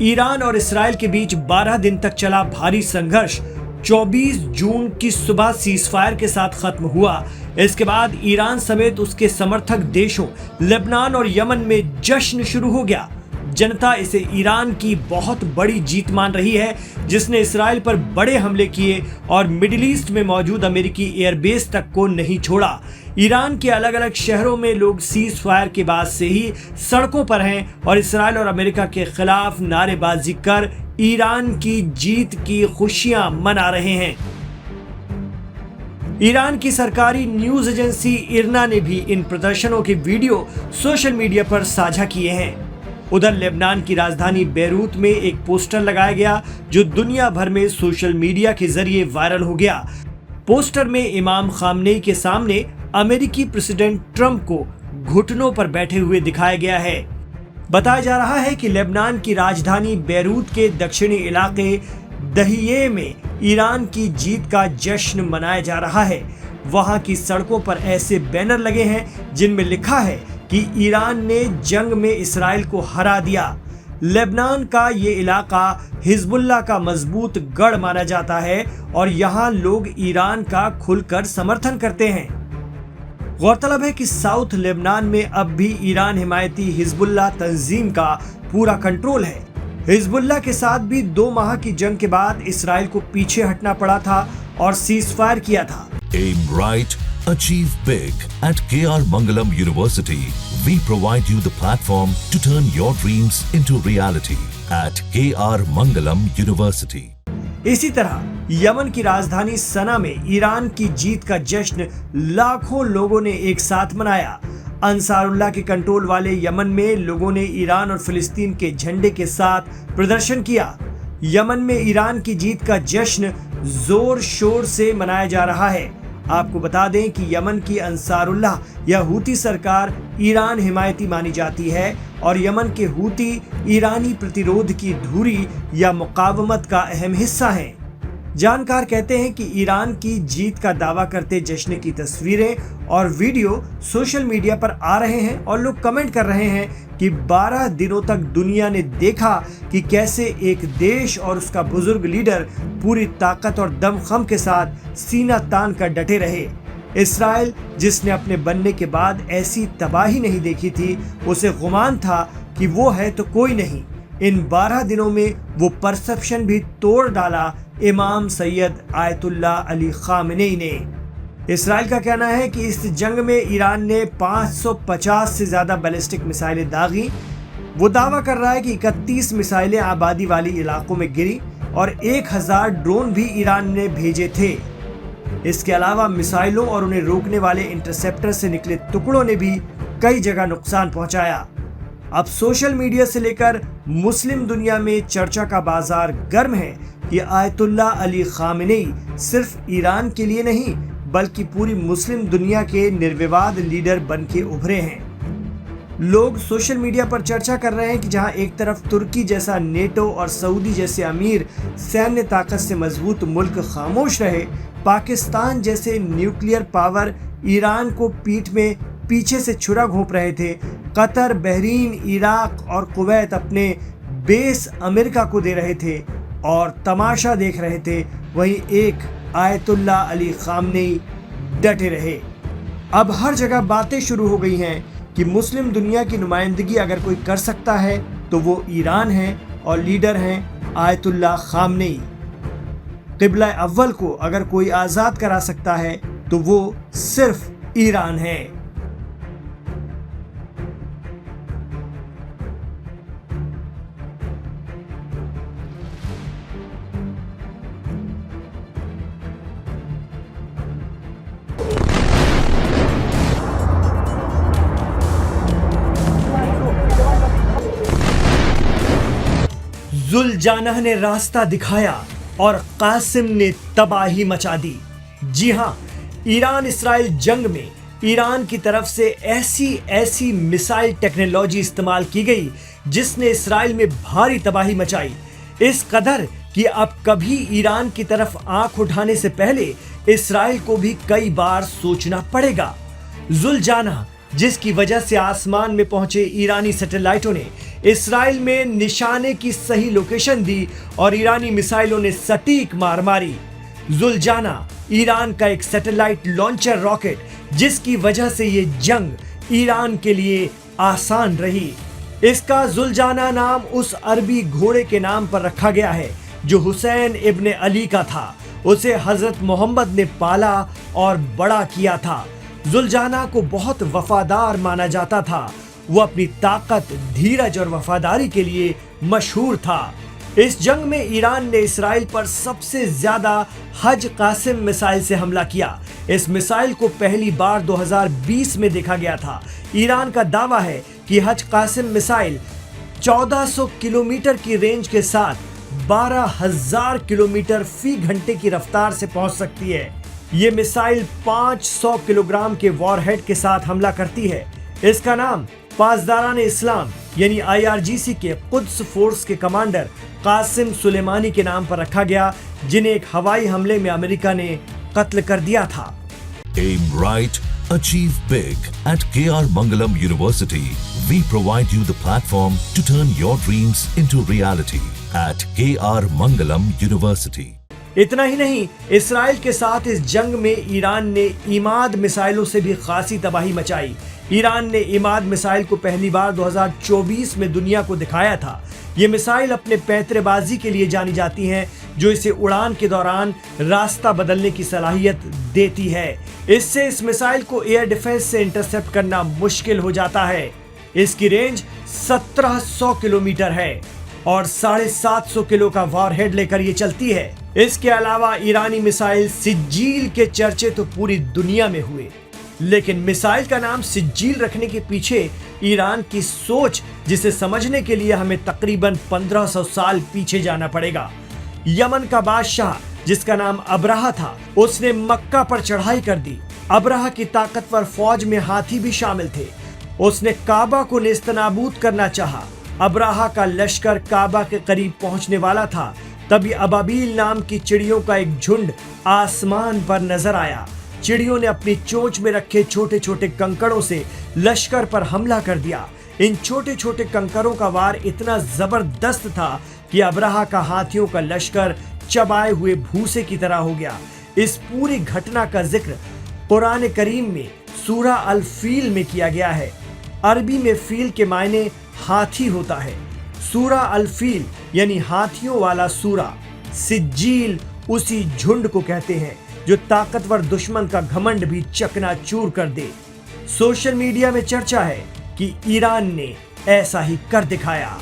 Iran और Israel के बीच 12 दिन तक चला भारी संघर्ष 24 जून की सुबह सीजफायर के साथ खत्म हुआ। इसके बाद ईरान समेत उसके समर्थक देशों लेबनान और यमन में जश्न शुरू हो गया। जनता इसे ईरान की बहुत बड़ी जीत मान रही है, जिसने इसराइल पर बड़े हमले किए और मिडिल ईस्ट में मौजूद अमेरिकी एयरबेस तक को नहीं छोड़ा। ईरान के अलग अलग शहरों में लोग सीज फायर के बाद से ही सड़कों पर हैं और इसराइल और अमेरिका के खिलाफ नारेबाजी कर ईरान की जीत की खुशियां मना रहे हैं। ईरान की सरकारी न्यूज एजेंसी इरना ने भी इन प्रदर्शनों के वीडियो सोशल मीडिया पर साझा किए हैं। उधर लेबनान की राजधानी बेरूत में एक पोस्टर लगाया गया जो दुनिया भर में सोशल मीडिया के जरिए वायरल हो गया। पोस्टर में इमाम खामनेई के सामने अमेरिकी प्रेसिडेंट ट्रंप को घुटनों पर बैठे हुए दिखाया गया है। बताया जा रहा है कि लेबनान की राजधानी बेरूत के दक्षिणी इलाके दहिये में ईरान की जीत का जश्न मनाया जा रहा है। वहां की सड़कों पर ऐसे बैनर लगे हैं जिनमें लिखा है कि ईरान ने जंग में इसराइल को हरा दिया। लेबनान का ये इलाका हिजबुल्लाह का मजबूत गढ़ माना जाता है और यहाँ लोग ईरान का खुलकर समर्थन करते हैं। गौरतलब है कि साउथ लेबनान में अब भी ईरान हिमायती हिजबुल्लाह तंजीम का पूरा कंट्रोल है। हिजबुल्लाह के साथ भी 2 माह की जंग के बाद इसराइल को पीछे हटना पड़ा था और सीज फायर किया था। Aim right, achieve big. At KR Mangalam University, we provide you the platform to turn your dreams into reality. At KR Mangalam University. इसी तरह यमन की राजधानी सना में ईरान की जीत का जश्न लाखों लोगों ने एक साथ मनाया। अंसारुल्लाह के कंट्रोल वाले यमन में लोगों ने ईरान और फिलिस्तीन के झंडे के साथ प्रदर्शन किया। यमन में ईरान की जीत का जश्न जोर शोर से मनाया जा रहा है। आपको बता दें कि यमन की अंसारुल्लाह या हूती सरकार ईरान हिमायती मानी जाती है और यमन के हूती ईरानी प्रतिरोध की धुरी या मुकावमत का अहम हिस्सा हैं। जानकार कहते हैं कि ईरान की जीत का दावा करते जश्न की तस्वीरें और वीडियो सोशल मीडिया पर आ रहे हैं और लोग कमेंट कर रहे हैं कि 12 दिनों तक दुनिया ने देखा कि कैसे एक देश और उसका बुजुर्ग लीडर पूरी ताकत और दमखम के साथ सीना तान कर डटे रहे। इसराइल जिसने अपने बनने के बाद ऐसी तबाही नहीं देखी थी, उसे गुमान था कि वो है तो कोई नहीं। इन 12 दिनों में वो परसेप्शन भी तोड़ डाला इमाम सैयद आयतुल्लाह अली खामेनेई ने। इसराइल का कहना है कि इस जंग में ईरान ने 550 से ज्यादा बैलिस्टिक मिसाइलें दागी। वो दावा कर रहा है कि 31 मिसाइलें आबादी वाली इलाकों में गिरी और 1000 ड्रोन भी ईरान ने भेजे थे। इसके अलावा मिसाइलों और उन्हें रोकने वाले इंटरसेप्टर से निकले टुकड़ों ने भी कई जगह नुकसान पहुंचाया। अब सोशल मीडिया से लेकर मुस्लिम दुनिया में चर्चा का बाजार गर्म है कि आयतुल्लाह अली खामेनेई सिर्फ ईरान के लिए नहीं बल्कि पूरी मुस्लिम दुनिया के निर्विवाद लीडर बन के उभरे हैं। लोग सोशल मीडिया पर चर्चा कर रहे हैं कि जहां एक तरफ तुर्की जैसा नेटो और सऊदी जैसे अमीर सैन्य ताकत से मजबूत मुल्क खामोश रहे, पाकिस्तान जैसे न्यूक्लियर पावर ईरान को पीठ में पीछे से छुरा घोंप रहे थे, कतर, बहरीन, इराक और कुवैत अपने बेस अमेरिका को दे रहे थे और तमाशा देख रहे थे, वहीं एक आयतुल्लाह अली खामेनेई डटे रहे। अब हर जगह बातें शुरू हो गई हैं कि मुस्लिम दुनिया की नुमाइंदगी अगर कोई कर सकता है तो वो ईरान है और लीडर हैं आयतुल्लाह खामेनेई। क़िबला अव्वल को अगर कोई आज़ाद करा सकता है तो वो सिर्फ ईरान है। जुलजाना ने रास्ता दिखाया और कासिम ने तबाही मचा दी। जी हां, ईरान इसराइल जंग में ईरान की तरफ से ऐसी मिसाइल टेक्नोलॉजी इस्तेमाल की गई जिसने इसराइल में भारी तबाही मचाई। इस कदर कि अब कभी ईरान की तरफ आंख उठाने से पहले इसराइल को भी कई बार सोचना पड़ेगा। जुलजाना जिसकी वजह से आसमान में पहुंचे ईरानी सैटेलाइटों ने इसराइल में निशाने की सही लोकेशन दी और ईरानी मिसाइलों ने सटीक मार मारी। जुलजाना ईरान का एक सैटेलाइट लॉन्चर रॉकेट, जिसकी वजह से ये जंग ईरान के लिए आसान रही। इसका जुलजाना नाम उस अरबी घोड़े के नाम पर रखा गया है जो हुसैन इब्ने अली का था। उसे हजरत मोहम्मद ने पाला और बड़ा किया था। जुलजाना को बहुत वफादार माना जाता था। वो अपनी ताकत, धीरज और वफादारी के लिए मशहूर था। इस जंग में ईरान ने इसराइल पर सबसे ज्यादा हज कासिम मिसाइल से हमला किया। इस मिसाइल को पहली बार 2020 में देखा गया था। ईरान का दावा है कि हज कासिम मिसाइल 1400 किलोमीटर की रेंज के साथ 12,000 किलोमीटर फी घंटे की रफ्तार से पहुंच सकती है। ये मिसाइल 500 किलोग्राम के वॉरहेड के साथ हमला करती है। इसका नाम पासदारान इस्लाम यानी IRGC के कुद्स फोर्स के कमांडर कासिम सुलेमानी के नाम पर रखा गया, जिन्हें एक हवाई हमले में अमेरिका ने कत्ल कर दिया था। Aim right, achieve big. At KR Mangalam University, we provide you the platform to turn your dreams into reality. At KR Mangalam University. इतना ही नहीं, इसराइल के साथ इस जंग में ईरान ने इमाद मिसाइलों से भी खासी तबाही मचाई। ईरान ने इमाद मिसाइल को पहली बार 2024 में दुनिया को दिखाया था। ये मिसाइल अपने पैंतरेबाजी के लिए जानी जाती हैं, जो इसे उड़ान के दौरान रास्ता बदलने की सलाहियत देती है। इससे इस मिसाइल को एयर डिफेंस से इंटरसेप्ट करना मुश्किल हो जाता है। इसकी रेंज 1700 किलोमीटर है और 750 किलो का वॉरहेड लेकर ये चलती है। इसके अलावा ईरानी मिसाइल सिज्जील के चर्चे तो पूरी दुनिया में हुए, लेकिन मिसाइल का नाम सिज्जील रखने के पीछे ईरान की सोच, जिसे समझने के लिए हमें तकरीबन 1500 साल पीछे जाना पड़ेगा। यमन का बादशाह, जिसका नाम अब्राहा था, उसने मक्का पर चढ़ाई कर दी। अब्राहा की ताकतवर फौज में हाथी भी शामिल थे। उसने काबा को नेस्तनाबूद करना चाहा। अब्राहा का लश्कर काबा के करीब पहुंचने वाला था, तभी अबाबील नाम की चिड़ियों का एक झुंड आसमान पर नजर आया। चिड़ियों ने अपनी चोंच में रखे छोटे छोटे कंकड़ों से लश्कर पर हमला कर दिया। इन छोटे छोटे कंकरों का वार इतना जबरदस्त था कि अब्राहा का हाथियों का लश्कर चबाए हुए भूसे की तरह हो गया। इस पूरी घटना का जिक्र कुरान करीम में सूरा अल फील में किया गया है। अरबी में फील के मायने हाथी होता है। सूरा अल फील यानी हाथियों वाला सूरा। सिज्जील उसी झुंड को कहते हैं जो ताकतवर दुश्मन का घमंड भी चकनाचूर कर दे। सोशल मीडिया में चर्चा है कि ईरान ने ऐसा ही कर दिखाया।